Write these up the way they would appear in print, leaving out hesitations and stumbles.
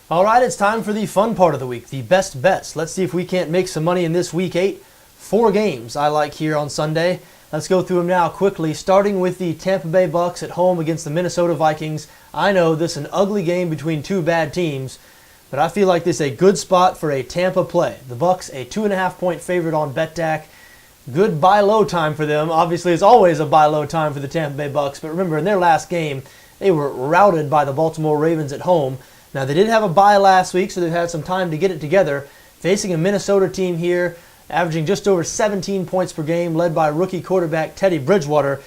All right, it's time for the fun part of the week, the best bets. Let's see if we can't make some money in this week 8. 4 games I like here on Sunday. Let's go through them now quickly, starting with the Tampa Bay Bucks at home against the Minnesota Vikings. I know this is an ugly game between two bad teams, but I feel like this is a good spot for a Tampa play. The Bucks, a 2.5-point favorite on BETDAQ. Good buy low time for them. Obviously, it's always a buy low time for the Tampa Bay Bucks, but remember, in their last game, they were routed by the Baltimore Ravens at home. Now, they did have a bye last week, so they've had some time to get it together. Facing a Minnesota team here, averaging just over 17 points per game, led by rookie quarterback Teddy Bridgewater.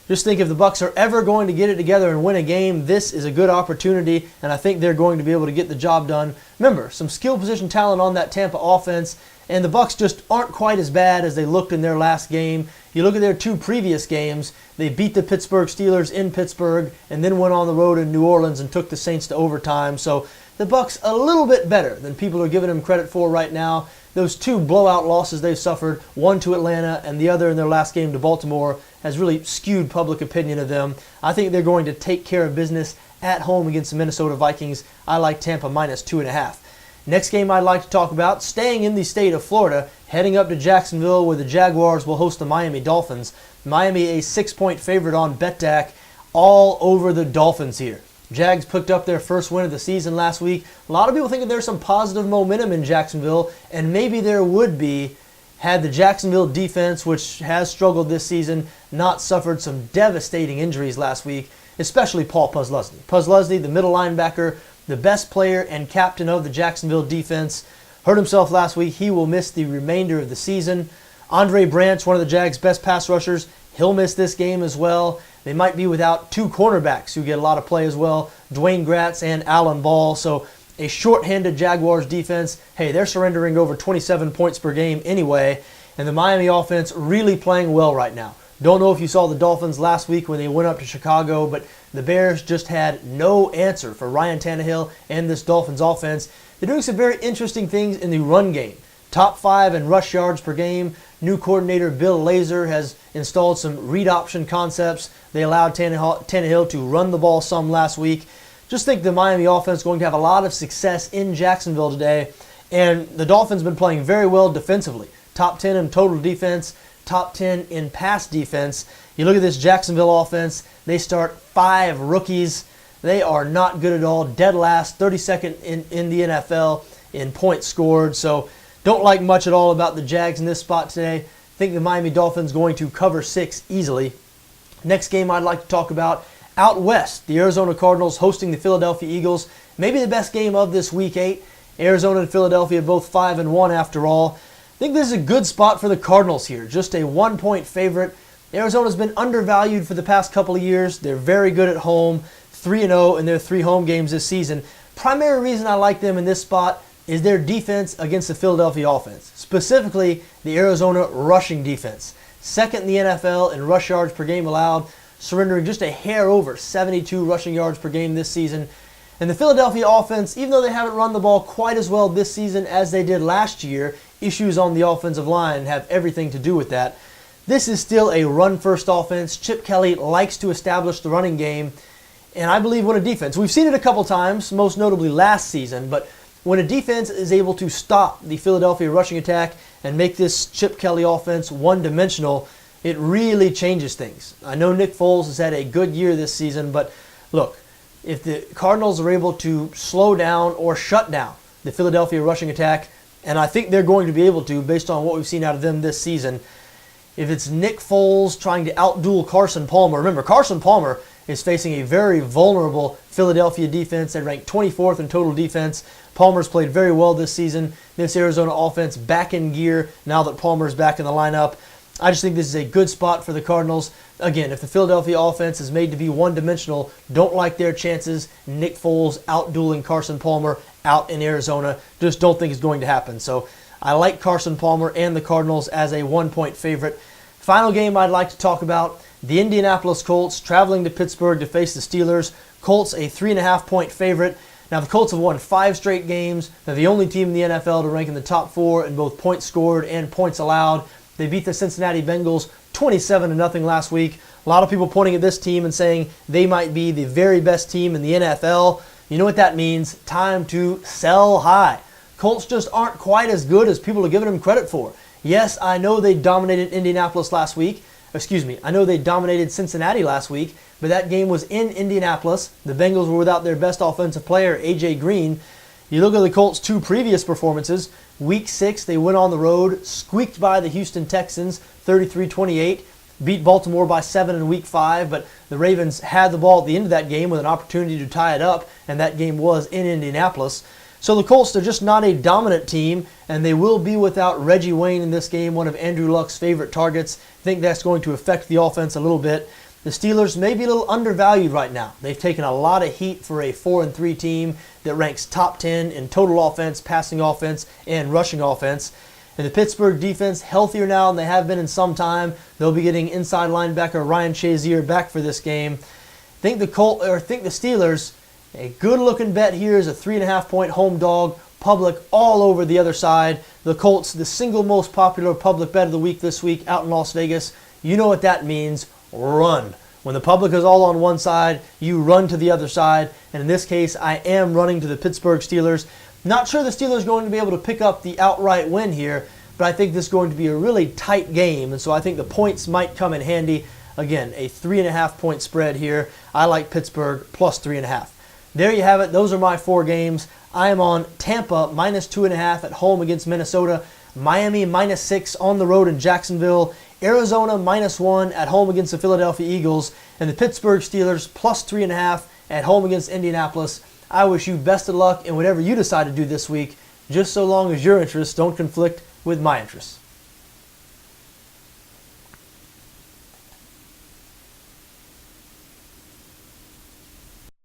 Just think if the Bucks are ever going to get it together and win a game, this is a good opportunity, and I think they're going to be able to get the job done. Remember, some skill position talent on that Tampa offense, and the Bucks just aren't quite as bad as they looked in their last game. You look at their 2 previous games, they beat the Pittsburgh Steelers in Pittsburgh and then went on the road in New Orleans and took the Saints to overtime. So the Bucks a little bit better than people are giving them credit for right now. Those 2 blowout losses they've suffered, one to Atlanta and the other in their last game to Baltimore, has really skewed public opinion of them. I think they're going to take care of business at home against the Minnesota Vikings. I like Tampa minus 2.5. Next game I'd like to talk about, staying in the state of Florida, heading up to Jacksonville where the Jaguars will host the Miami Dolphins. Miami a 6-point favorite on BETDAQ, all over the Dolphins here. Jags picked up their first win of the season last week. A lot of people think that there's some positive momentum in Jacksonville, and maybe there would be had the Jacksonville defense, which has struggled this season, not suffered some devastating injuries last week, especially Paul Posluszny. Posluszny, the middle linebacker, the best player and captain of the Jacksonville defense, hurt himself last week. He will miss the remainder of the season. Andre Branch, one of the Jags' best pass rushers, he'll miss this game as well. They might be without 2 cornerbacks who get a lot of play as well, Dwayne Gratz and Alan Ball. So a short-handed Jaguars defense, hey, they're surrendering over 27 points per game anyway, and the Miami offense really playing well right now. Don't know if you saw the Dolphins last week when they went up to Chicago, but the Bears just had no answer for Ryan Tannehill and this Dolphins offense. They're doing some very interesting things in the run game. Top 5 in rush yards per game. New coordinator Bill Lazor has installed some read option concepts. They allowed Tannehill to run the ball some last week. Just think the Miami offense is going to have a lot of success in Jacksonville today. And the Dolphins have been playing very well defensively. Top 10 in total defense, top 10 in pass defense. You look at this Jacksonville offense, they start 5 rookies. They are not good at all. Dead last, 32nd in the NFL in points scored. So don't like much at all about the Jags in this spot today. Think the Miami Dolphins going to cover 6 easily. Next game I'd like to talk about, out west, the Arizona Cardinals hosting the Philadelphia Eagles. Maybe the best game of this week 8. Arizona and Philadelphia both 5-1 after all. I think this is a good spot for the Cardinals here. Just a 1-point favorite. Arizona's been undervalued for the past couple of years. They're very good at home, 3-0 in their 3 home games this season. Primary reason I like them in this spot is their defense against the Philadelphia offense, specifically the Arizona rushing defense. Second in the NFL in rush yards per game allowed, surrendering just a hair over 72 rushing yards per game this season. And the Philadelphia offense, even though they haven't run the ball quite as well this season as they did last year, issues on the offensive line have everything to do with that. This is still a run-first offense. Chip Kelly likes to establish the running game, and I believe when a defense, we've seen it a couple times, most notably last season, but when a defense is able to stop the Philadelphia rushing attack and make this Chip Kelly offense one-dimensional, it really changes things. I know Nick Foles has had a good year this season, but look, if the Cardinals are able to slow down or shut down the Philadelphia rushing attack, and I think they're going to be able to based on what we've seen out of them this season, if it's Nick Foles trying to outduel Carson Palmer, remember Carson Palmer is facing a very vulnerable Philadelphia defense that ranked 24th in total defense. Palmer's played very well this season. This Arizona offense back in gear now that Palmer's back in the lineup. I just think this is a good spot for the Cardinals. Again, if the Philadelphia offense is made to be one-dimensional, don't like their chances. Nick Foles outdueling Carson Palmer out in Arizona. Just don't think it's going to happen. So I like Carson Palmer and the Cardinals as a 1-point favorite. Final game I'd like to talk about, the Indianapolis Colts traveling to Pittsburgh to face the Steelers. Colts a 3.5-point favorite. Now the Colts have won 5 straight games. They're the only team in the NFL to rank in the top 4 in both points scored and points allowed. They beat the Cincinnati Bengals 27-0 last week. A lot of people pointing at this team and saying they might be the very best team in the NFL. You know what that means? Time to sell high. Colts just aren't quite as good as people are giving them credit for. Yes, I know they dominated Indianapolis last week. I know they dominated Cincinnati last week, but that game was in Indianapolis. The Bengals were without their best offensive player, A.J. Green. You look at the Colts' 2 previous performances. Week 6, they went on the road, squeaked by the Houston Texans 33-28, beat Baltimore by 7 in Week 5, but the Ravens had the ball at the end of that game with an opportunity to tie it up, and that game was in Indianapolis. So the Colts are just not a dominant team, and they will be without Reggie Wayne in this game, one of Andrew Luck's favorite targets. I think that's going to affect the offense a little bit. The Steelers may be a little undervalued right now. They've taken a lot of heat for a 4-3 team that ranks top 10 in total offense, passing offense, and rushing offense. And the Pittsburgh defense healthier now than they have been in some time. They'll be getting inside linebacker Ryan Shazier back for this game. Think the Steelers, a good-looking bet here is a 3.5-point home dog. Public all over the other side. The Colts, the single most popular public bet of the week this week out in Las Vegas. You know what that means. Run. When the public is all on one side, you run to the other side. And in this case, I am running to the Pittsburgh Steelers. Not sure the Steelers are going to be able to pick up the outright win here, but I think this is going to be a really tight game. And so I think the points might come in handy. Again, a 3.5-point spread here. I like Pittsburgh plus 3.5. There you have it. Those are my 4 games. I am on Tampa minus 2.5 at home against Minnesota. Miami minus 6 on the road in Jacksonville. Arizona minus 1 at home against the Philadelphia Eagles. And the Pittsburgh Steelers plus 3.5 at home against Indianapolis. I wish you best of luck in whatever you decide to do this week, just so long as your interests don't conflict with my interests.